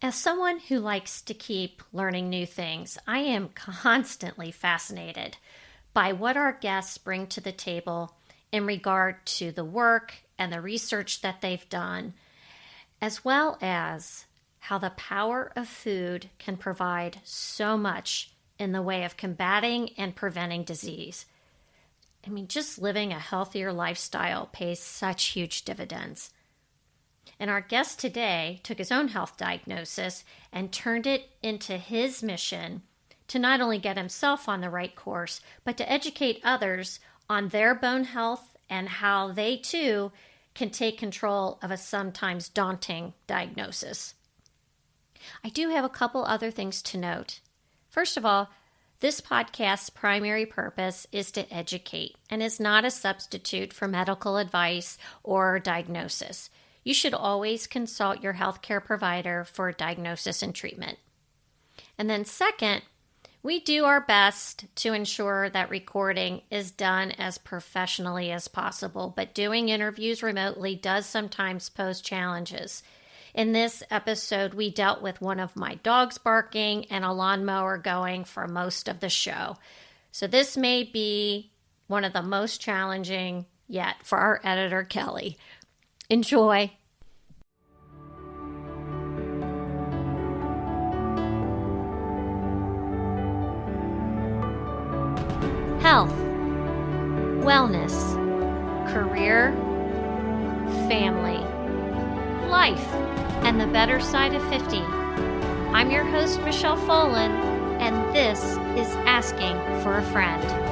As someone who likes to keep learning new things, I am constantly fascinated by what our guests bring to the table in regard to the work and the research that they've done, as well as how the power of food can provide so much in the way of combating and preventing disease. I mean, just living a healthier lifestyle pays such huge dividends. And our guest today took his own health diagnosis and turned it into his mission to not only get himself on the right course, but to educate others on their bone health and how they too can take control of a sometimes daunting diagnosis. I do have a couple other things to note. First of all, this podcast's primary purpose is to educate and is not a substitute for medical advice or diagnosis. You should always consult your healthcare provider for diagnosis and treatment. And then second, we do our best to ensure that recording is done as professionally as possible, but doing interviews remotely does sometimes pose challenges. In this episode, we dealt with one of my dogs barking and a lawnmower going for most of the show. So this may be one of the most challenging yet for our editor, Kelly. Enjoy. Health, wellness, career, family, life, and the better side of 50. I'm your host, Michelle Folan, and this is Asking for a Friend.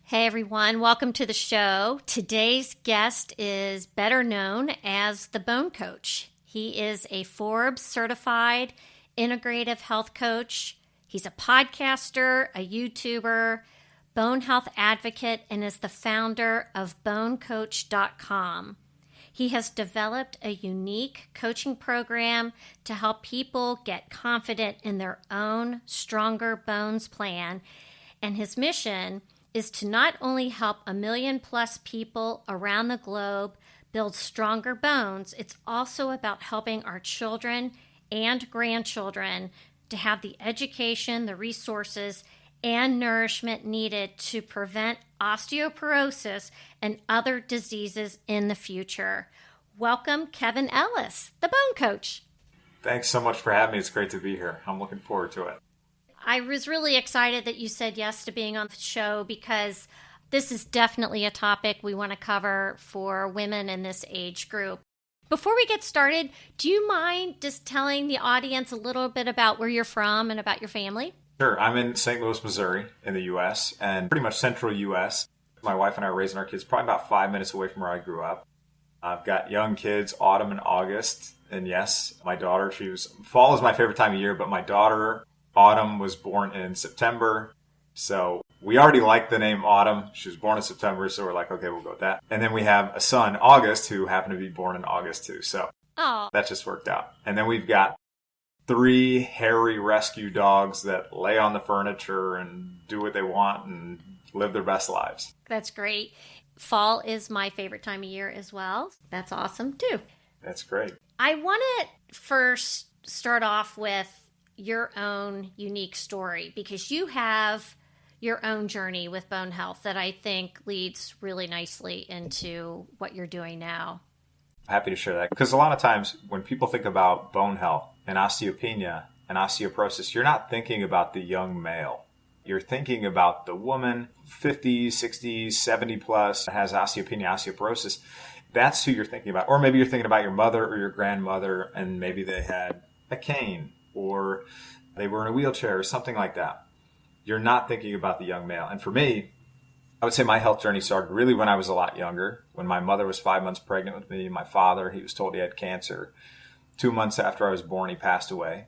Hey everyone, welcome to the show. Today's guest is better known as the Bone Coach. He is a Forbes certified integrative health coach. He's a podcaster, a YouTuber, bone health advocate, and is the founder of bonecoach.com. He has developed a unique coaching program to help people get confident in their own Stronger Bones plan, and his mission is to not only help 1 million plus people around the globe build stronger bones, it's also about helping our children and grandchildren to have the education, the resources, and nourishment needed to prevent osteoporosis and other diseases in the future. Welcome, Kevin Ellis, the Bone Coach. Thanks so much for having me. It's great to be here. I'm looking forward to it. I was really excited that you said yes to being on the show because this is definitely a topic we want to cover for women in this age group. Before we get started, do you mind just telling the audience a little bit about where you're from and about your family? Sure. I'm in St. Louis, Missouri in the U.S. and pretty much central U.S. My wife and I are raising our kids probably about 5 minutes away from where I grew up. I've got young kids, Autumn and August. And yes, my daughter, fall is my favorite time of year, but my daughter, Autumn, was born in September. So we already like the name Autumn. She was born in September, so we're like, okay, we'll go with that. And then we have a son, August, who happened to be born in August too. So that just worked out. And then we've got 3 hairy rescue dogs that lay on the furniture and do what they want and live their best lives. That's great. Fall is my favorite time of year as well. That's awesome too. That's great. I want to first start off with your own unique story because you have your own journey with bone health that I think leads really nicely into what you're doing now. Happy to share that because a lot of times when people think about bone health and osteopenia and osteoporosis, you're not thinking about the young male. You're thinking about the woman, 50, 60, 70 plus, has osteopenia, osteoporosis. That's who you're thinking about. Or maybe you're thinking about your mother or your grandmother and maybe they had a cane or they were in a wheelchair or something like that. You're not thinking about the young male. And for me, I would say my health journey started really when I was a lot younger. When my mother was 5 months pregnant with me, my father, he was told he had cancer. 2 months after I was born, he passed away.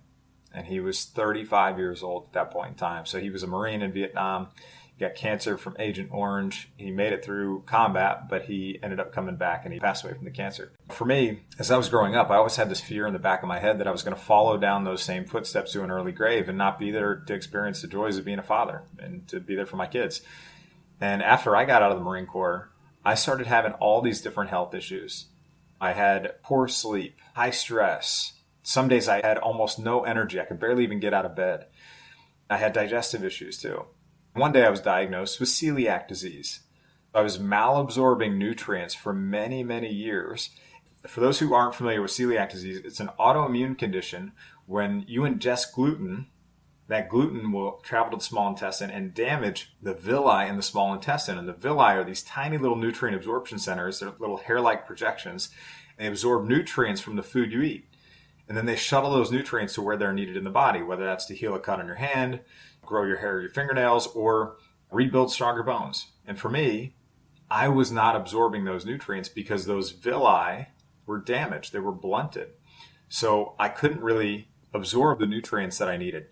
And he was 35 years old at that point in time. So he was a Marine in Vietnam. He got cancer from Agent Orange. He made it through combat, but he ended up coming back and he passed away from the cancer. For me, as I was growing up, I always had this fear in the back of my head that I was going to follow down those same footsteps to an early grave and not be there to experience the joys of being a father and to be there for my kids. And after I got out of the Marine Corps, I started having all these different health issues. I had poor sleep, high stress. Some days I had almost no energy. I could barely even get out of bed. I had digestive issues too. One day I was diagnosed with celiac disease. I was malabsorbing nutrients for many, many years. For those who aren't familiar with celiac disease, it's an autoimmune condition. When you ingest gluten, that gluten will travel to the small intestine and damage the villi in the small intestine. And the villi are these tiny little nutrient absorption centers. They're little hair-like projections. They absorb nutrients from the food you eat. And then they shuttle those nutrients to where they're needed in the body, whether that's to heal a cut on your hand, grow your hair or your fingernails, or rebuild stronger bones. And for me, I was not absorbing those nutrients because those villi were damaged. They were blunted. So I couldn't really absorb the nutrients that I needed.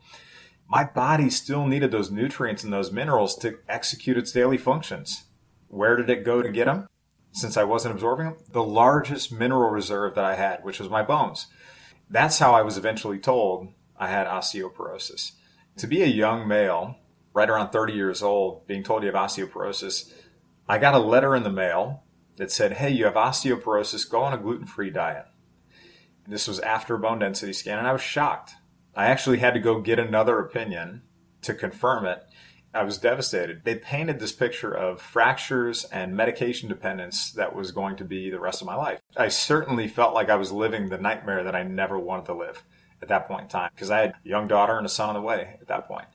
My body still needed those nutrients and those minerals to execute its daily functions. Where did it go to get them? Since I wasn't absorbing them? The largest mineral reserve that I had, which was my bones. That's how I was eventually told I had osteoporosis. To be a young male, right around 30 years old, being told you have osteoporosis, I got a letter in the mail that said, hey, you have osteoporosis, go on a gluten-free diet. And this was after a bone density scan, and I was shocked. I actually had to go get another opinion to confirm it. I was devastated. They painted this picture of fractures and medication dependence that was going to be the rest of my life. I certainly felt like I was living the nightmare that I never wanted to live at that point in time, because I had a young daughter and a son on the way at that point.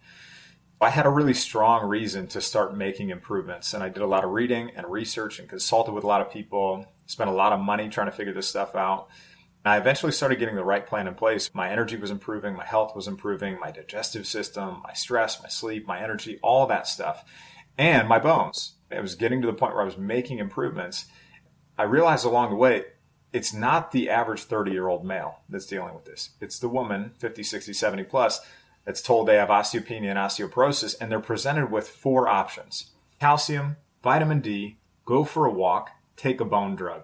I had a really strong reason to start making improvements, and I did a lot of reading and research and consulted with a lot of people, spent a lot of money trying to figure this stuff out. And I eventually started getting the right plan in place. My energy was improving, my health was improving, my digestive system, my stress, my sleep, my energy, all that stuff, and my bones. I was getting to the point where I was making improvements. I realized along the way, it's not the average 30-year-old male that's dealing with this. It's the woman, 50, 60, 70 plus, that's told they have osteopenia and osteoporosis, and they're presented with 4 options: calcium, vitamin D, go for a walk, take a bone drug.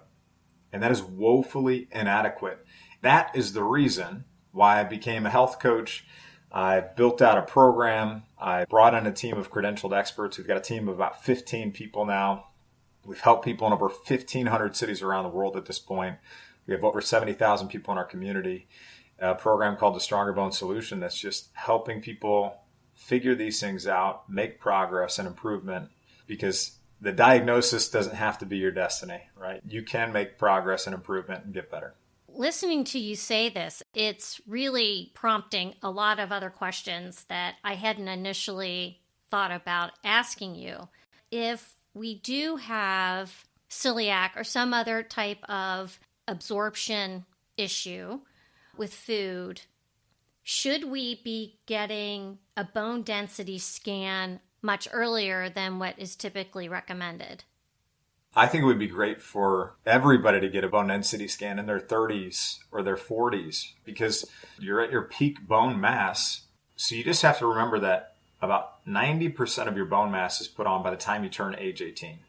And that is woefully inadequate. That is the reason why I became a health coach. I built out a program. I brought in a team of credentialed experts. We've got a team of about 15 people now. We've helped people in over 1,500 cities around the world at this point. We have over 70,000 people in our community. A program called the Stronger Bone Solution that's just helping people figure these things out, make progress and improvement, because the diagnosis doesn't have to be your destiny, right? You can make progress and improvement and get better. Listening to you say this, it's really prompting a lot of other questions that I hadn't initially thought about asking you. If we do have celiac or some other type of absorption issue with food, should we be getting a bone density scan much earlier than what is typically recommended? I think it would be great for everybody to get a bone density scan in their 30s or their 40s, because you're at your peak bone mass. So you just have to remember that about 90% of your bone mass is put on by the time you turn age 18.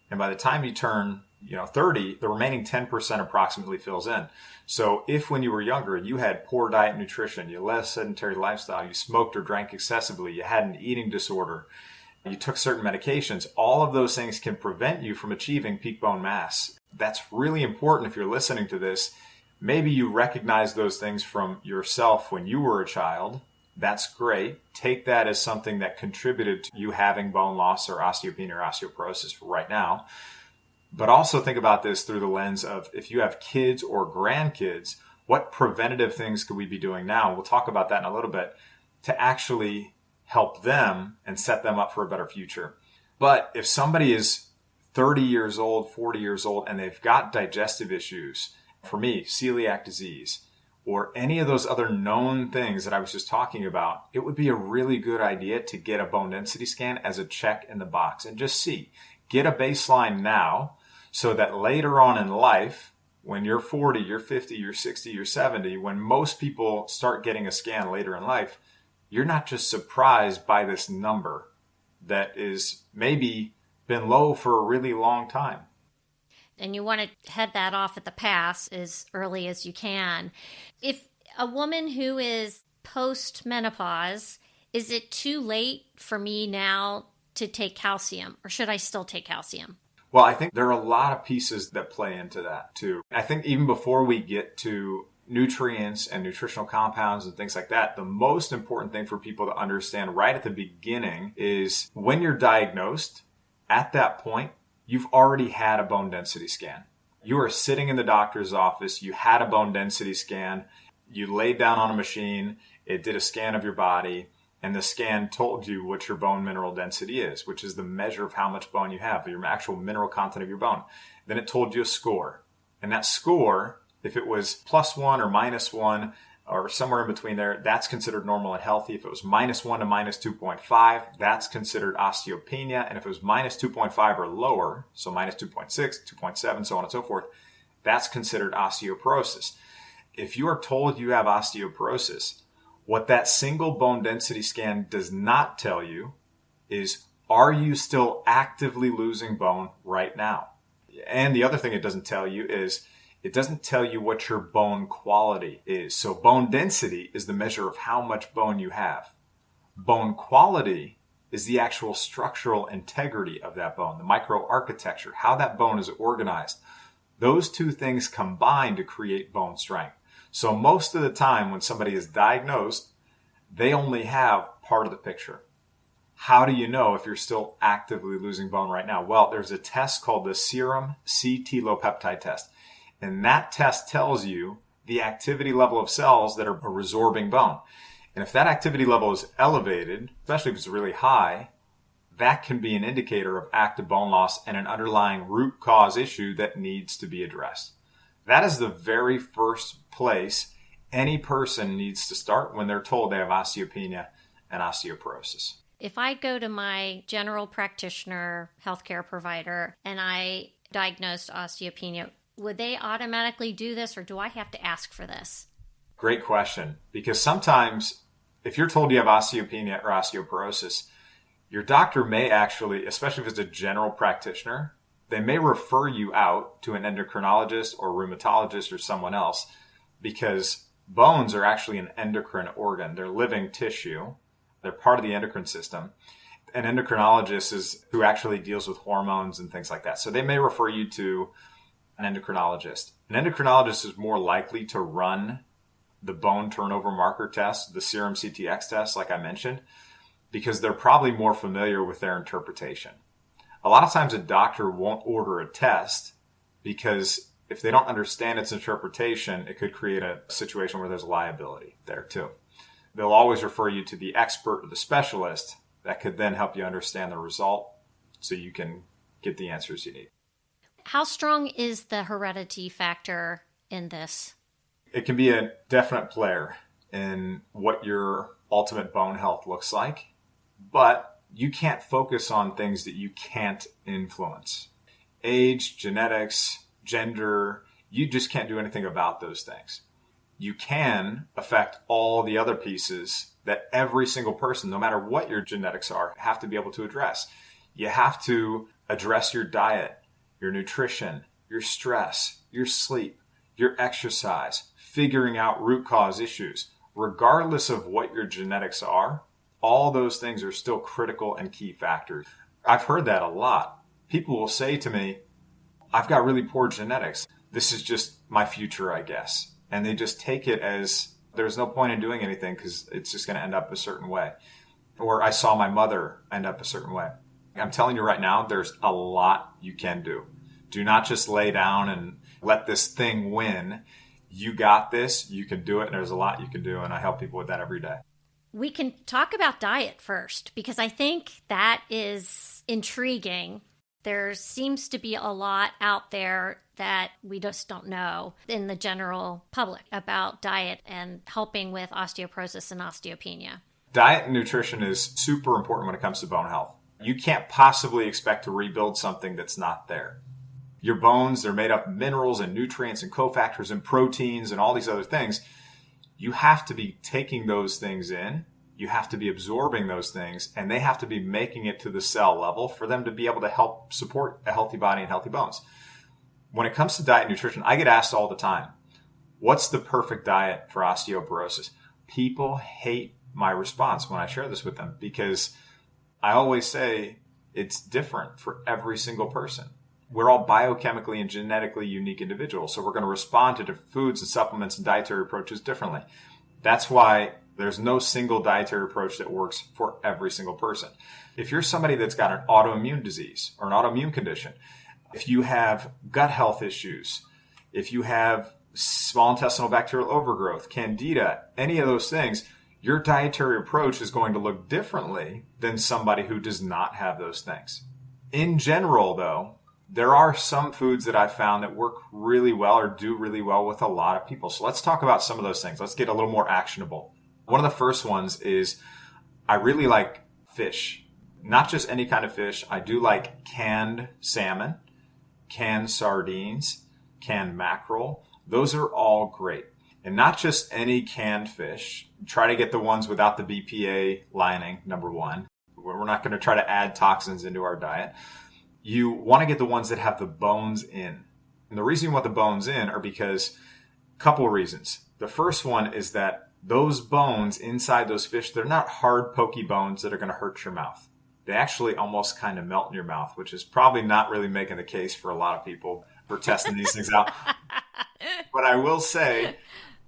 And by the time you turn 30, the remaining 10% approximately fills in. So if when you were younger, you had poor diet and nutrition, you led a sedentary lifestyle, you smoked or drank excessively, you had an eating disorder, you took certain medications, all of those things can prevent you from achieving peak bone mass. That's really important if you're listening to this. Maybe you recognize those things from yourself when you were a child. That's great. Take that as something that contributed to you having bone loss or osteopenia or osteoporosis right now. But also think about this through the lens of, if you have kids or grandkids, what preventative things could we be doing now? We'll talk about that in a little bit, to actually help them and set them up for a better future. But if somebody is 30 years old, 40 years old, and they've got digestive issues, for me, celiac disease, or any of those other known things that I was just talking about, it would be a really good idea to get a bone density scan as a check in the box and just see. Get a baseline now, so that later on in life, when you're 40, you're 50, you're 60, you're 70, when most people start getting a scan later in life, you're not just surprised by this number that is maybe been low for a really long time. And you want to head that off at the pass as early as you can. If a woman who is post-menopause, is it too late for me now to take calcium, or should I still take calcium? Well, I think there are a lot of pieces that play into that too. I think even before we get to nutrients and nutritional compounds and things like that, the most important thing for people to understand right at the beginning is when you're diagnosed, at that point, you've already had a bone density scan. You are sitting in the doctor's office, you had a bone density scan, you laid down on a machine, it did a scan of your body, and the scan told you what your bone mineral density is, which is the measure of how much bone you have, your actual mineral content of your bone. Then it told you a score. And that score, if it was +1 or -1 or somewhere in between there, that's considered normal and healthy. If it was -1 to -2.5, that's considered osteopenia. And if it was -2.5 or lower, so -2.6, 2.7, so on and so forth, that's considered osteoporosis. If you are told you have osteoporosis, what that single bone density scan does not tell you is, are you still actively losing bone right now? And the other thing it doesn't tell you is, it doesn't tell you what your bone quality is. So bone density is the measure of how much bone you have. Bone quality is the actual structural integrity of that bone, the microarchitecture, how that bone is organized. Those two things combine to create bone strength. So most of the time when somebody is diagnosed, they only have part of the picture. How do you know if you're still actively losing bone right now? Well, there's a test called the serum C-telopeptide test. And that test tells you the activity level of cells that are resorbing bone. And if that activity level is elevated, especially if it's really high, that can be an indicator of active bone loss and an underlying root cause issue that needs to be addressed. That is the very first place any person needs to start when they're told they have osteopenia and osteoporosis. If I go to my general practitioner, healthcare provider, and I diagnosed osteopenia, would they automatically do this, or do I have to ask for this? Great question. Because sometimes if you're told you have osteopenia or osteoporosis, your doctor may actually, especially if it's a general practitioner, they may refer you out to an endocrinologist or rheumatologist or someone else, because bones are actually an endocrine organ. They're living tissue. They're part of the endocrine system. An endocrinologist is who actually deals with hormones and things like that. So they may refer you to an endocrinologist. An endocrinologist is more likely to run the bone turnover marker test, the serum CTX test, like I mentioned, because they're probably more familiar with their interpretation. A lot of times a doctor won't order a test because if they don't understand its interpretation, it could create a situation where there's liability there too. They'll always refer you to the expert or the specialist that could then help you understand the result so you can get the answers you need. How strong is the heredity factor in this? It can be a definite player in what your ultimate bone health looks like, but you can't focus on things that you can't influence. Age, genetics, gender, you just can't do anything about those things. You can affect all the other pieces that every single person, no matter what your genetics are, have to be able to address. You have to address your diet, your nutrition, your stress, your sleep, your exercise, figuring out root cause issues. Regardless of what your genetics are, all those things are still critical and key factors. I've heard that a lot. People will say to me, I've got really poor genetics. This is just my future, I guess. And they just take it as there's no point in doing anything because it's just going to end up a certain way. Or I saw my mother end up a certain way. I'm telling you right now, there's a lot you can do. Do not just lay down and let this thing win. You got this. You can do it. And there's a lot you can do. And I help people with that every day. We can talk about diet first, because I think that is intriguing. There seems to be a lot out there that we just don't know in the general public about diet and helping with osteoporosis and osteopenia. Diet and nutrition is super important when it comes to bone health. You can't possibly expect to rebuild something that's not there. Your bones, they're made up of minerals and nutrients and cofactors and proteins and all these other things. You have to be taking those things in. You have to be absorbing those things, and they have to be making it to the cell level for them to be able to help support a healthy body and healthy bones. When it comes to diet and nutrition, I get asked all the time, what's the perfect diet for osteoporosis? People hate my response when I share this with them because I always say it's different for every single person. We're all biochemically and genetically unique individuals. So we're going to respond to different foods and supplements and dietary approaches differently. That's why there's no single dietary approach that works for every single person. If you're somebody that's got an autoimmune disease or an autoimmune condition, if you have gut health issues, if you have small intestinal bacterial overgrowth, candida, any of those things, your dietary approach is going to look differently than somebody who does not have those things. In general, though, there are some foods that I've found that work really well or do really well with a lot of people. So let's talk about some of those things. Let's get a little more actionable. One of the first ones is I really like fish. Not just any kind of fish. I do like canned salmon, canned sardines, canned mackerel. Those are all great. And not just any canned fish. Try to get the ones without the BPA lining, number one. We're not going to try to add toxins into our diet. You want to get the ones that have the bones in. And the reason you want the bones in are because a couple of reasons. The first one is that those bones inside those fish, they're not hard, pokey bones that are going to hurt your mouth. They actually almost kind of melt in your mouth, which is probably not really making the case for a lot of people for testing these things out. But I will say,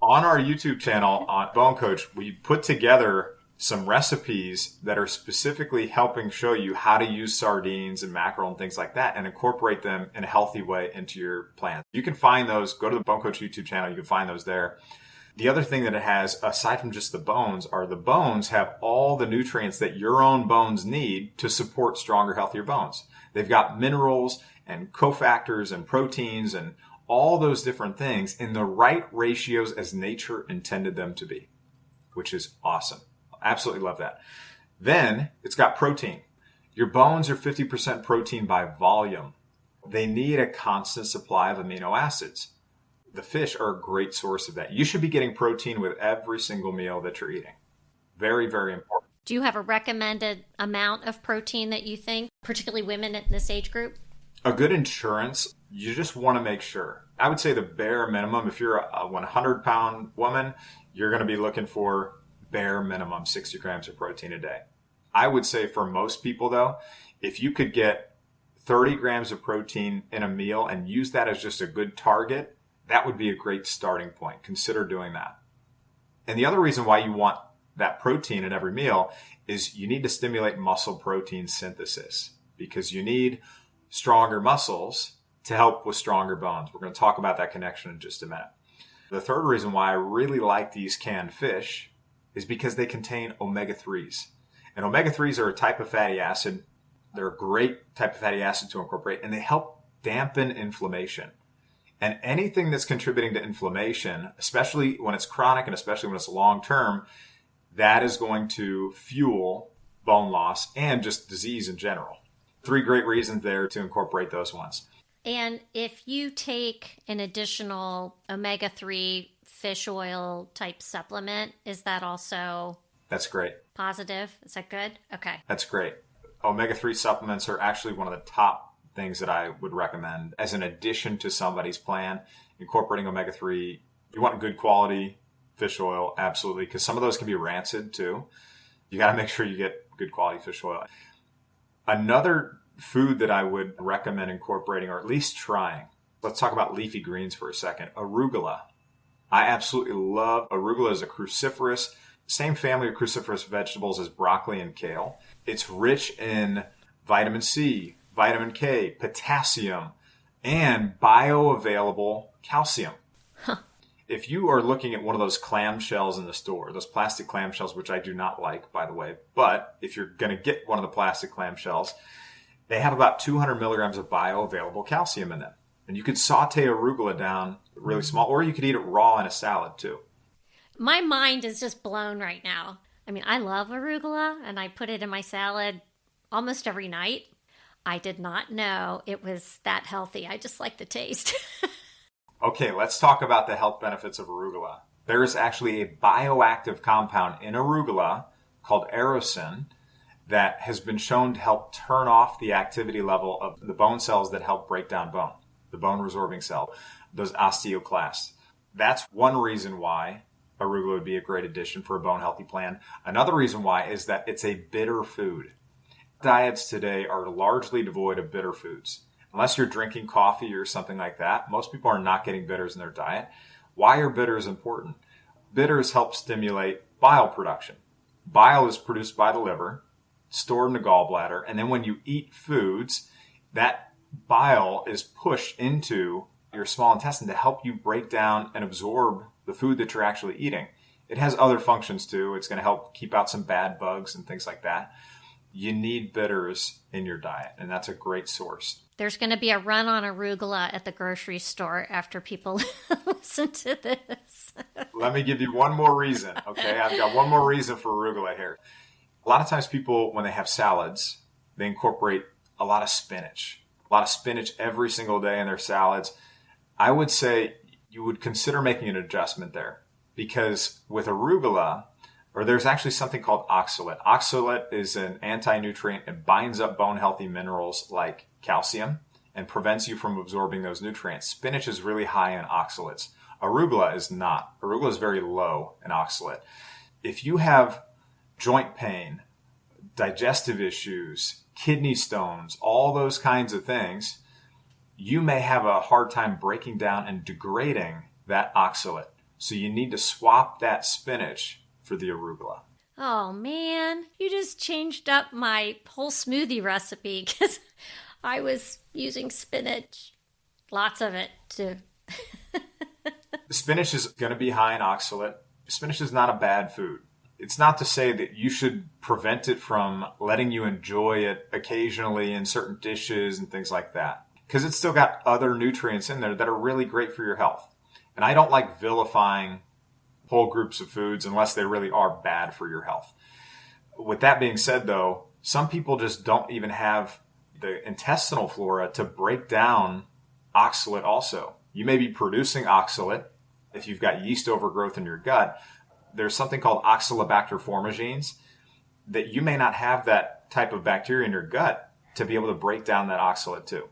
on our YouTube channel, on Bone Coach, we put together some recipes that are specifically helping show you how to use sardines and mackerel and things like that and incorporate them in a healthy way into your plan. You can find those, go to the Bone Coach YouTube channel, you can find those there. The other thing that it has, aside from just the bones, are the bones have all the nutrients that your own bones need to support stronger, healthier bones. They've got minerals and cofactors and proteins and all those different things in the right ratios as nature intended them to be, which is awesome. Absolutely love that. Then it's got protein. Your bones are 50% protein by volume. They need a constant supply of amino acids. The fish are a great source of that. You should be getting protein with every single meal that you're eating. Very, very important. Do you have a recommended amount of protein that you think, particularly women in this age group? A good insurance, you just want to make sure. I would say the bare minimum, if you're a 100-pound woman, you're going to be looking for bare minimum 60 grams of protein a day. I would say for most people, though, if you could get 30 grams of protein in a meal and use that as just a good target, that would be a great starting point. Consider doing that. And the other reason why you want that protein in every meal is you need to stimulate muscle protein synthesis because you need stronger muscles to help with stronger bones. We're going to talk about that connection in just a minute. The third reason why I really like these canned fish is because they contain omega-3s. And omega-3s are a type of fatty acid. They're a great type of fatty acid to incorporate, and they help dampen inflammation. And anything that's contributing to inflammation, especially when it's chronic and especially when it's long-term, that is going to fuel bone loss and just disease in general. 3 great reasons there to incorporate those ones. And if you take an additional omega-3 fish oil type supplement, is that also That's great. positive? Is that good? Okay. That's great. Omega-3 supplements are actually one of the top things that I would recommend as an addition to somebody's plan. Incorporating omega-3, you want good quality fish oil, absolutely, because some of those can be rancid too. You got to make sure you get good quality fish oil. Another food that I would recommend incorporating, or at least trying, let's talk about leafy greens for a second. Arugula. I absolutely love arugula as a cruciferous, same family of cruciferous vegetables as broccoli and kale. It's rich in vitamin C, vitamin K, potassium, and bioavailable calcium. Huh. If you are looking at one of those clamshells in the store, those plastic clamshells, which I do not like, by the way, but if you're going to get one of the plastic clamshells, they have about 200 milligrams of bioavailable calcium in them. And you could saute arugula down really small, or you could eat it raw in a salad too. My mind is just blown right now. I mean, I love arugula, and I put it in my salad almost every night. I did not know it was that healthy. I just like the taste. Okay, let's talk about the health benefits of arugula. There is actually a bioactive compound in arugula called erosin that has been shown to help turn off the activity level of the bone cells that help break down bone, the bone resorbing cell, those osteoclasts. That's one reason why arugula would be a great addition for a bone healthy plan. Another reason why is that it's a bitter food. Diets today are largely devoid of bitter foods. Unless you're drinking coffee or something like that, most people are not getting bitters in their diet. Why are bitters important? Bitters help stimulate bile production. Bile is produced by the liver, stored in the gallbladder, and then when you eat foods, that bile is pushed into your small intestine to help you break down and absorb the food that you're actually eating. It has other functions too. It's going to help keep out some bad bugs and things like that. You need bitters in your diet, and that's a great source. There's going to be a run on arugula at the grocery store after people listen to this. Let me give you one more reason, okay? I've got one more reason for arugula here. A lot of times people, when they have salads, they incorporate a lot of spinach. A lot of spinach every single day in their salads. I would say you would consider making an adjustment there, because with arugula, or there's actually something called oxalate. Oxalate is an anti-nutrient. It binds up bone-healthy minerals like calcium and prevents you from absorbing those nutrients. Spinach is really high in oxalates. Arugula is not. Arugula is very low in oxalate. If you have joint pain, digestive issues, kidney stones, all those kinds of things, you may have a hard time breaking down and degrading that oxalate. So you need to swap that spinach for the arugula. Oh man, you just changed up my whole smoothie recipe because I was using spinach, lots of it too. Spinach is going to be high in oxalate. Spinach is not a bad food. It's not to say that you should prevent it from letting you enjoy it occasionally in certain dishes and things like that, because it's still got other nutrients in there that are really great for your health. And I don't like vilifying whole groups of foods unless they really are bad for your health. With that being said, though, some people just don't even have the intestinal flora to break down oxalate also. You may be producing oxalate if you've got yeast overgrowth in your gut. There's something called Oxalobacter formigenes that you may not have that type of bacteria in your gut to be able to break down that oxalate too.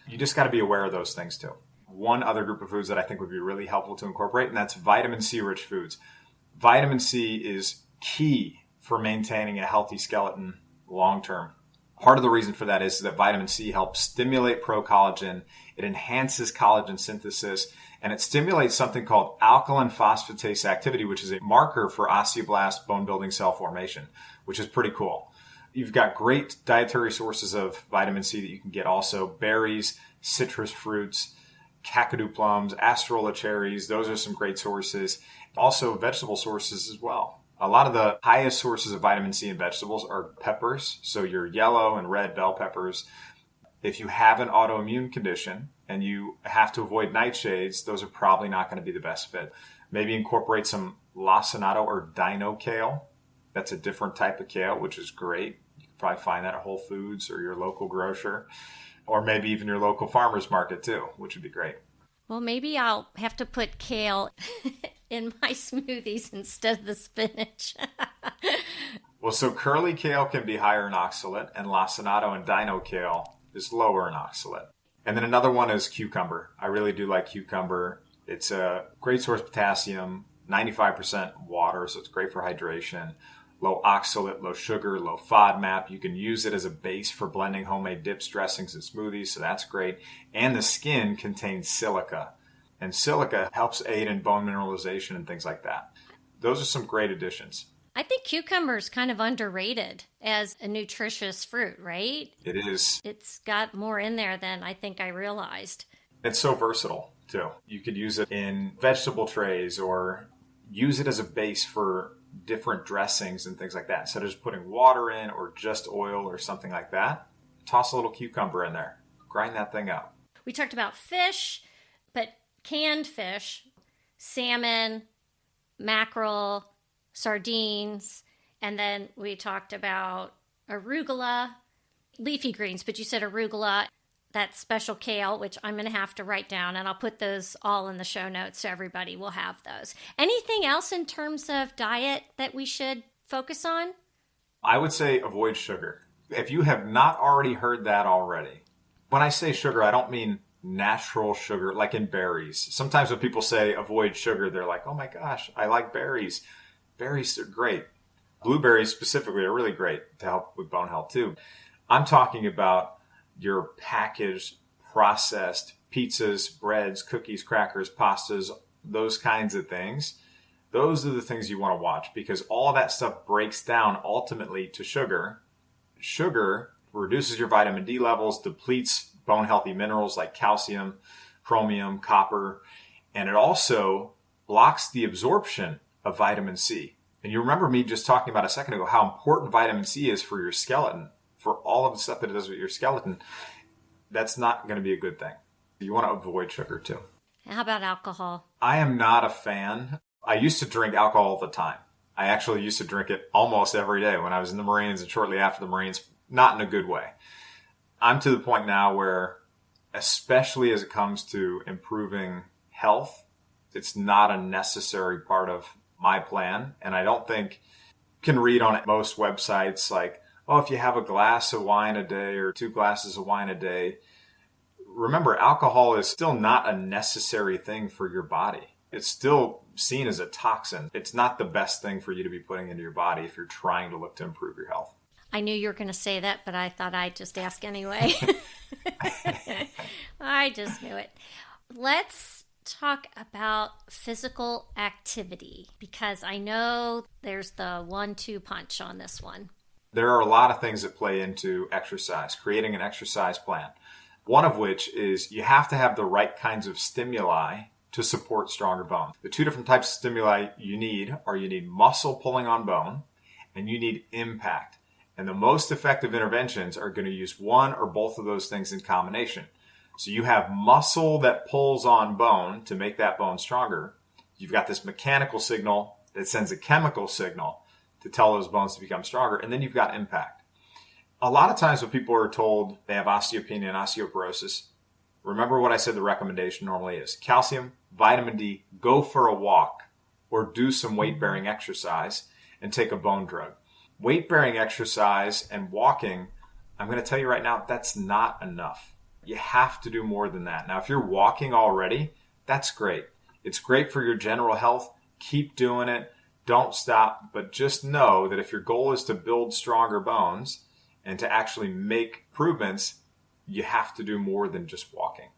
You just got to be aware of those things too. One other group of foods that I think would be really helpful to incorporate, and that's vitamin C rich foods. Vitamin C is key for maintaining a healthy skeleton long term. Part of the reason for that is that vitamin C helps stimulate procollagen. It enhances collagen synthesis, and it stimulates something called alkaline phosphatase activity, which is a marker for osteoblast bone building cell formation, which is pretty cool. You've got great dietary sources of vitamin C that you can get also. Berries, citrus fruits, Kakadu plums, Acerola cherries. Those are some great sources. Also vegetable sources as well. A lot of the highest sources of vitamin C in vegetables are peppers. So your yellow and red bell peppers. If you have an autoimmune condition and you have to avoid nightshades, those are probably not going to be the best fit. Maybe incorporate some lacinato or dino kale. That's a different type of kale, which is great. You can probably find that at Whole Foods or your local grocer, or maybe even your local farmer's market too, which would be great. Well, maybe I'll have to put kale in my smoothies instead of the spinach. Well, so curly kale can be higher in oxalate, and lacinato and dino kale is lower in oxalate. And then another one is cucumber. I really do like cucumber. It's a great source of potassium, 95% water, so it's great for hydration. Low oxalate, low sugar, low FODMAP. You can use it as a base for blending homemade dips, dressings, and smoothies, so that's great. And the skin contains silica, and silica helps aid in bone mineralization and things like that. Those are some great additions. I think cucumber is kind of underrated as a nutritious fruit, right? It is. It's got more in there than I think I realized. It's so versatile, too. You could use it in vegetable trays or use it as a base for different dressings and things like that. Instead of just putting water in or just oil or something like that, toss a little cucumber in there. Grind that thing up. We talked about fish, but canned fish, salmon, mackerel, sardines, and then we talked about arugula, leafy greens, but you said arugula, that special kale, which I'm going to have to write down, and I'll put those all in the show notes so everybody will have those. Anything else in terms of diet that we should focus on? I would say avoid sugar. If you have not already heard that already, when I say sugar, I don't mean natural sugar like in berries. Sometimes when people say avoid sugar, they're like, oh my gosh, I like berries. Berries are great. Blueberries specifically are really great to help with bone health too. I'm talking about your packaged processed pizzas, breads, cookies, crackers, pastas, those kinds of things. Those are the things you want to watch because all that stuff breaks down ultimately to sugar. Sugar reduces your vitamin D levels, depletes bone healthy minerals like calcium, chromium, copper, and it also blocks the absorption of vitamin C. And you remember me just talking about a second ago how important vitamin C is for your skeleton, for all of the stuff that it does with your skeleton. That's not going to be a good thing. You want to avoid sugar too. How about alcohol? I am not a fan. I used to drink alcohol all the time. I actually used to drink it almost every day when I was in the Marines and shortly after the Marines, not in a good way. I'm to the point now where, especially as it comes to improving health, it's not a necessary part of my plan. And I don't think you can read on most websites like, oh, if you have a glass of wine a day or 2 glasses of wine a day. Remember, alcohol is still not a necessary thing for your body. It's still seen as a toxin. It's not the best thing for you to be putting into your body if you're trying to look to improve your health. I knew you were going to say that, but I thought I'd just ask anyway. I just knew it. Let's talk about physical activity because I know there's the 1-2 punch on this one. There are a lot of things that play into exercise, creating an exercise plan. One of which is you have to have the right kinds of stimuli to support stronger bone. The 2 different types of stimuli you need muscle pulling on bone and you need impact. And the most effective interventions are going to use one or both of those things in combination. So you have muscle that pulls on bone to make that bone stronger. You've got this mechanical signal that sends a chemical signal to tell those bones to become stronger. And then you've got impact. A lot of times when people are told they have osteopenia and osteoporosis, remember what I said the recommendation normally is. Calcium, vitamin D, go for a walk or do some weight-bearing exercise and take a bone drug. Weight-bearing exercise and walking, I'm going to tell you right now, that's not enough. You have to do more than that. Now, if you're walking already, that's great. It's great for your general health. Keep doing it. Don't stop. But just know that if your goal is to build stronger bones and to actually make improvements, you have to do more than just walking.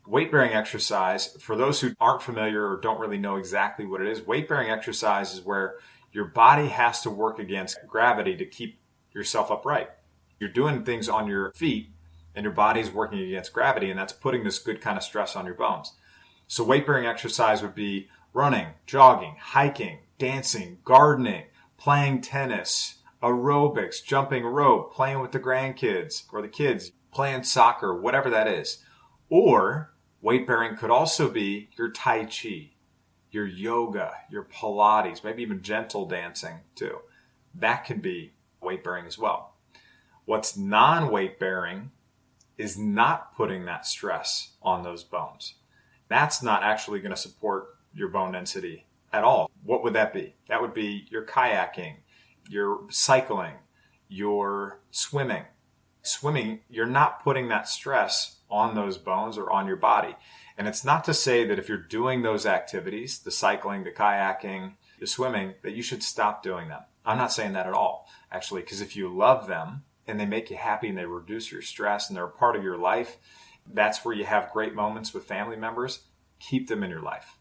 Weight-bearing exercise, for those who aren't familiar or don't really know exactly what it is, weight-bearing exercise is where your body has to work against gravity to keep yourself upright. You're doing things on your feet and your body's working against gravity, and that's putting this good kind of stress on your bones. So weight-bearing exercise would be running, jogging, hiking, dancing, gardening, playing tennis, aerobics, jumping rope, playing with the grandkids or the kids, playing soccer, whatever that is. Or weight-bearing could also be your Tai Chi, your yoga, your Pilates, maybe even gentle dancing too. That can be weight-bearing as well. What's non-weight-bearing is not putting that stress on those bones. That's not actually going to support your bone density at all. What would that be? That would be your kayaking, your cycling, your swimming. Swimming, you're not putting that stress on those bones or on your body. And it's not to say that if you're doing those activities, the cycling, the kayaking, the swimming, that you should stop doing them. I'm not saying that at all, actually, because if you love them and they make you happy and they reduce your stress and they're a part of your life, that's where you have great moments with family members. Keep them in your life.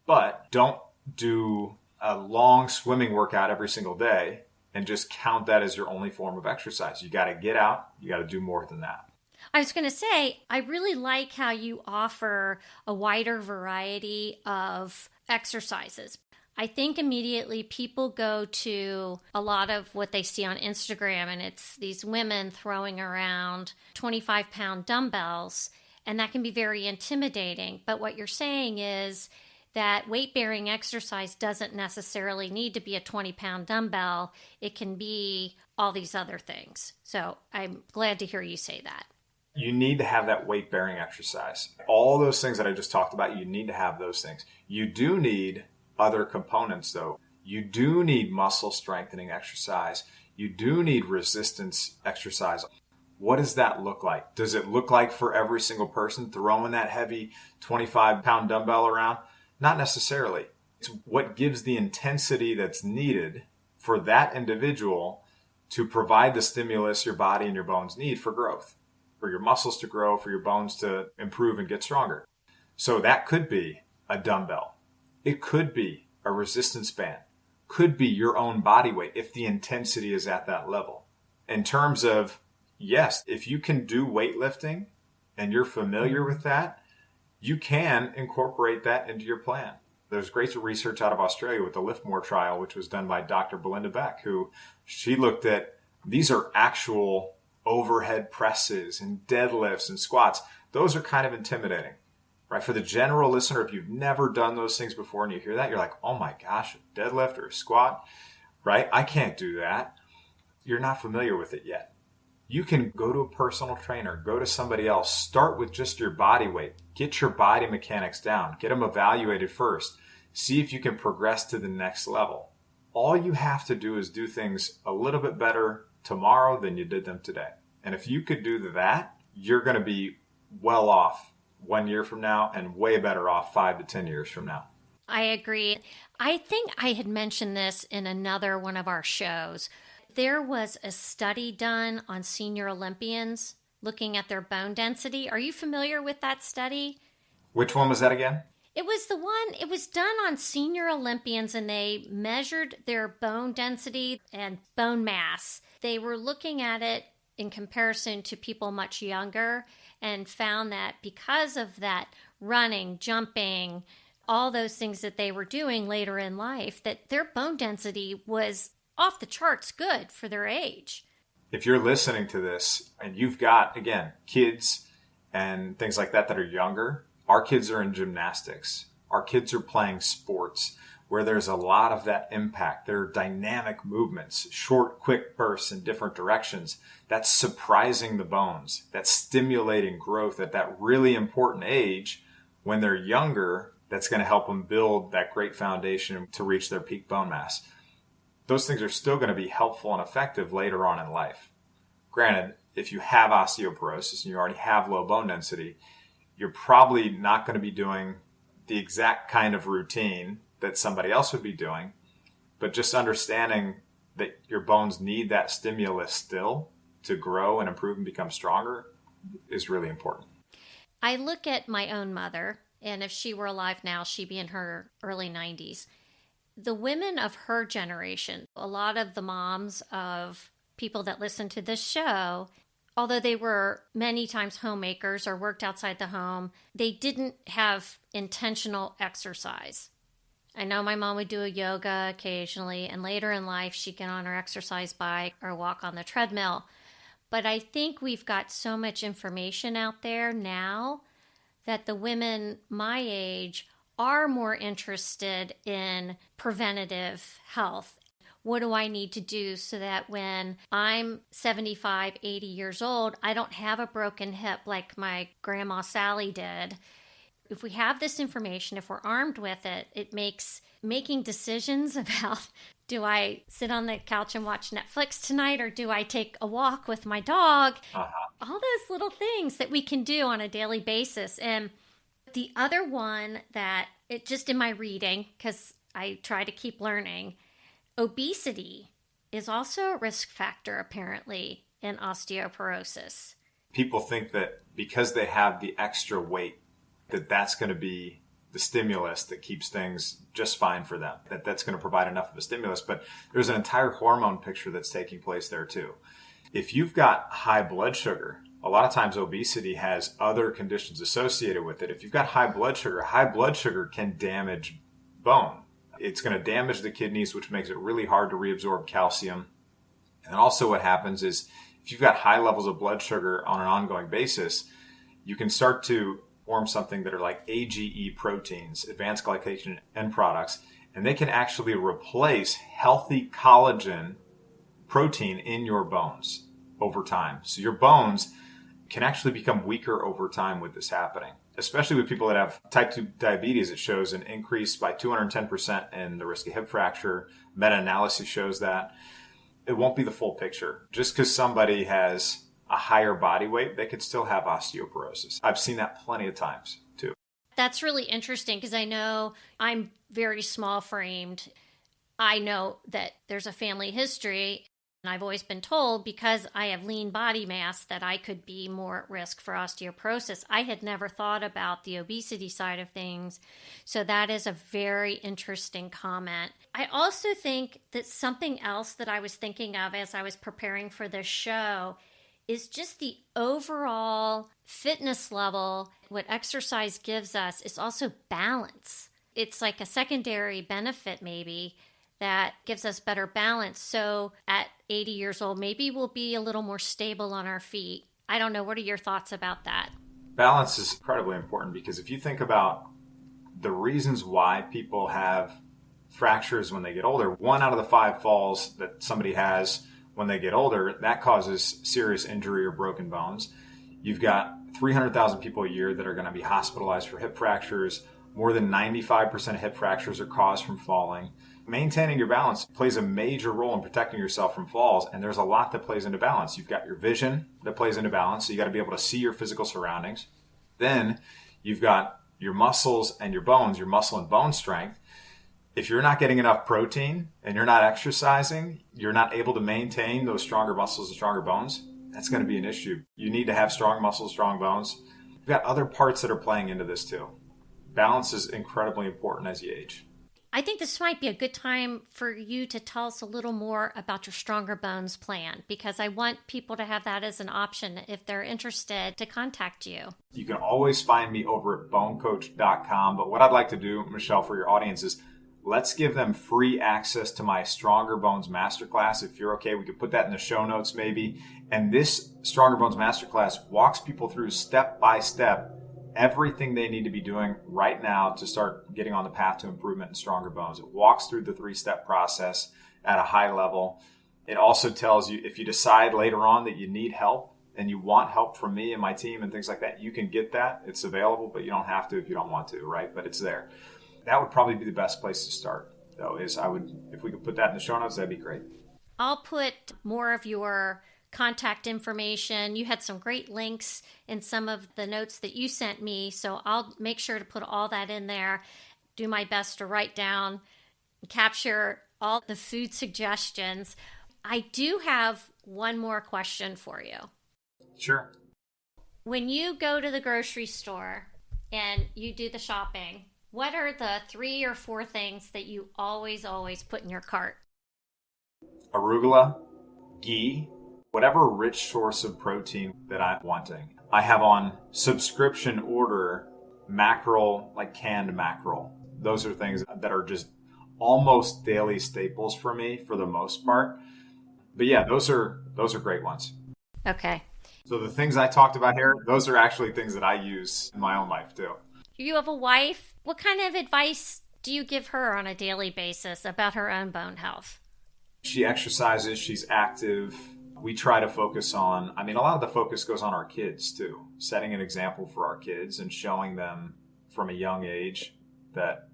But don't do a long swimming workout every single day and just count that as your only form of exercise. You got to get out. You got to do more than that. I was going to say, I really like how you offer a wider variety of exercises. I think immediately people go to a lot of what they see on Instagram, and it's these women throwing around 25-pound dumbbells, and that can be very intimidating. But what you're saying is that weight-bearing exercise doesn't necessarily need to be a 20-pound dumbbell. It can be all these other things. So I'm glad to hear you say that. You need to have that weight-bearing exercise. All those things that I just talked about, you need to have those things. You do need other components, though. You do need muscle strengthening exercise. You do need resistance exercise. What does that look like? Does it look like for every single person throwing that heavy 25-pound dumbbell around? Not necessarily. It's what gives the intensity that's needed for that individual to provide the stimulus your body and your bones need for growth. for your muscles to grow, for your bones to improve and get stronger. So that could be a dumbbell. It could be a resistance band. Could be your own body weight if the intensity is at that level. In terms of, yes, if you can do weightlifting and you're familiar with that, you can incorporate that into your plan. There's great research out of Australia with the Lift More trial, which was done by Dr. Belinda Beck, who she looked at, these are actual overhead presses and deadlifts and squats. Those are kind of intimidating, right? For the general listener, if you've never done those things before and you hear that, you're like, oh my gosh, a deadlift or a squat, right? I can't do that. You're not familiar with it yet. You can go to a personal trainer, go to somebody else, start with just your body weight, get your body mechanics down, get them evaluated first, see if you can progress to the next level. All you have to do is do things a little bit better tomorrow than you did them today. And if you could do that, you're going to be well off 1 year from now and way better off 5 to 10 years from now. I agree. I think I had mentioned this in another one of our shows. There was a study done on senior Olympians looking at their bone density. Are you familiar with that study? Which one was that again? It was done on senior Olympians, and they measured their bone density and bone mass. They were looking at it in comparison to people much younger and found that because of that running, jumping, all those things that they were doing later in life, that their bone density was off the charts good for their age. If you're listening to this and you've got, again, kids and things like that are younger, our kids are in gymnastics. Our kids are playing sports where there's a lot of that impact. There are dynamic movements, short, quick bursts in different directions. That's surprising the bones. That's stimulating growth at that really important age when they're younger. That's going to help them build that great foundation to reach their peak bone mass. Those things are still going to be helpful and effective later on in life. Granted, if you have osteoporosis and you already have low bone density, you're probably not going to be doing the exact kind of routine that somebody else would be doing, but just understanding that your bones need that stimulus still to grow and improve and become stronger is really important. I look at my own mother, and if she were alive now, she'd be in her early 90s. The women of her generation, a lot of the moms of people that listen to this show, although they were many times homemakers or worked outside the home, they didn't have intentional exercise. I know my mom would do a yoga occasionally, and later in life, she'd get on her exercise bike or walk on the treadmill. But I think we've got so much information out there now that the women my age are more interested in preventative health. What do I need to do so that when I'm 75, 80 years old, I don't have a broken hip like my grandma Sally did? If we have this information, if we're armed with it, it makes making decisions about, do I sit on the couch and watch Netflix tonight, or do I take a walk with my dog? All those little things that we can do on a daily basis. And the other one that it just in my reading, because I try to keep learning, obesity is also a risk factor apparently in osteoporosis. People think that because they have the extra weight, that's going to be the stimulus that keeps things just fine for them, that's going to provide enough of a stimulus. But there's an entire hormone picture that's taking place there too. If you've got high blood sugar, a lot of times obesity has other conditions associated with it. If you've got high blood sugar can damage bone. It's going to damage the kidneys, which makes it really hard to reabsorb calcium. And also what happens is if you've got high levels of blood sugar on an ongoing basis, you can start to form something that are like AGE proteins, advanced glycation end products, and they can actually replace healthy collagen protein in your bones over time. So your bones can actually become weaker over time with this happening, especially with people that have type 2 diabetes. It shows an increase by 210% in the risk of hip fracture. Meta-analysis shows that. It won't be the full picture. Just because somebody has a higher body weight, they could still have osteoporosis. I've seen that plenty of times too. That's really interesting because I know I'm very small framed. I know that there's a family history. And I've always been told, because I have lean body mass, that I could be more at risk for osteoporosis. I had never thought about the obesity side of things. So that is a very interesting comment. I also think that something else that I was thinking of as I was preparing for this show is just the overall fitness level. What exercise gives us is also balance. It's like a secondary benefit maybe that gives us better balance. So at 80 years old, maybe we'll be a little more stable on our feet. I don't know. What are your thoughts about that? Balance is incredibly important, because if you think about the reasons why people have fractures when they get older, 1 out of the 5 falls that somebody has when they get older, that causes serious injury or broken bones. You've got 300,000 people a year that are going to be hospitalized for hip fractures. More than 95% of hip fractures are caused from falling. Maintaining your balance plays a major role in protecting yourself from falls, and there's a lot that plays into balance. You've got your vision that plays into balance, so you got to be able to see your physical surroundings. Then you've got your muscles and your bones, your muscle and bone strength. If you're not getting enough protein and you're not exercising, you're not able to maintain those stronger muscles and stronger bones, that's going to be an issue. You need to have strong muscles, strong bones. You've got other parts that are playing into this too. Balance is incredibly important as you age. I think this might be a good time for you to tell us a little more about your Stronger Bones plan, because I want people to have that as an option if they're interested to contact you. You can always find me over at bonecoach.com. But what I'd like to do, Michelle, for your audience is let's give them free access to my Stronger Bones Masterclass. If you're okay, we could put that in the show notes maybe. And this Stronger Bones Masterclass walks people through step by step everything they need to be doing right now to start getting on the path to improvement in stronger bones. It walks through the 3-step process at a high level. It also tells you if you decide later on that you need help and you want help from me and my team and things like that, you can get that. It's available, but you don't have to if you don't want to, right? But it's there. That would probably be the best place to start, though, if we could put that in the show notes, that'd be great. I'll put more of your contact information. You had some great links in some of the notes that you sent me, so I'll make sure to put all that in there. Do my best to write down, capture all the food suggestions. I do have one more question for you. Sure. When you go to the grocery store and you do the shopping, what are the 3 or 4 things that you always put in your cart? Arugula, ghee, whatever rich source of protein that I'm wanting. I have on subscription order mackerel, like canned mackerel. Those are things that are just almost daily staples for me for the most part. But yeah, those are great ones. Okay. So the things I talked about here, those are actually things that I use in my own life too. You have a wife. What kind of advice do you give her on a daily basis about her own bone health? She exercises, she's active. We try to focus on, a lot of the focus goes on our kids too, setting an example for our kids and showing them from a young age that,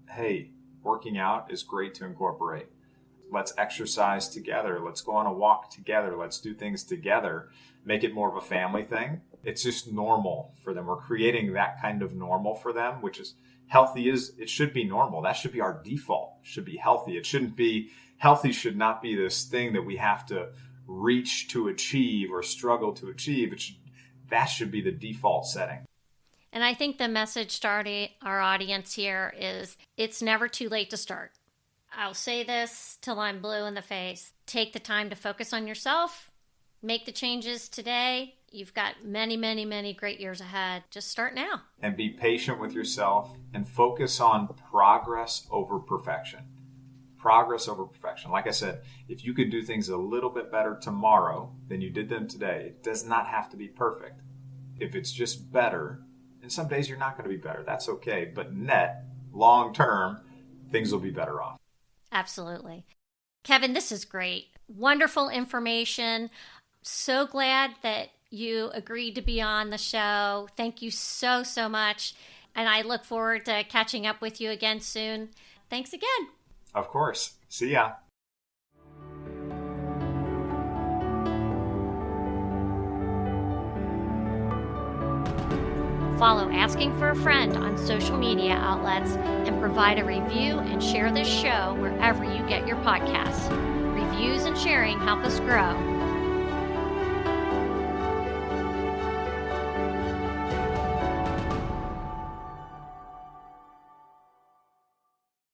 hey, working out is great to incorporate. Let's exercise together. Let's go on a walk together. Let's do things together. Make it more of a family thing. It's just normal for them. We're creating that kind of normal for them, which is healthy. It should be normal. That should be our default. It should be healthy. It shouldn't be, healthy should not be this thing that we have to reach to achieve or struggle to achieve. That should be the default setting. And I think the message to our audience here is it's never too late to start. I'll say this till I'm blue in the face. Take the time to focus on yourself. Make the changes today. You've got many, many, many great years ahead. Just start now. And be patient with yourself and focus on progress over perfection. Progress over perfection. Like I said, if you could do things a little bit better tomorrow than you did them today, it does not have to be perfect. If it's just better, and some days you're not going to be better, that's okay. But net, long term, things will be better off. Absolutely. Kevin, this is great. Wonderful information. So glad that you agreed to be on the show. Thank you so, so much. And I look forward to catching up with you again soon. Thanks again. Of course. See ya. Follow Asking for a Friend on social media outlets and provide a review and share this show wherever you get your podcasts. Reviews and sharing help us grow.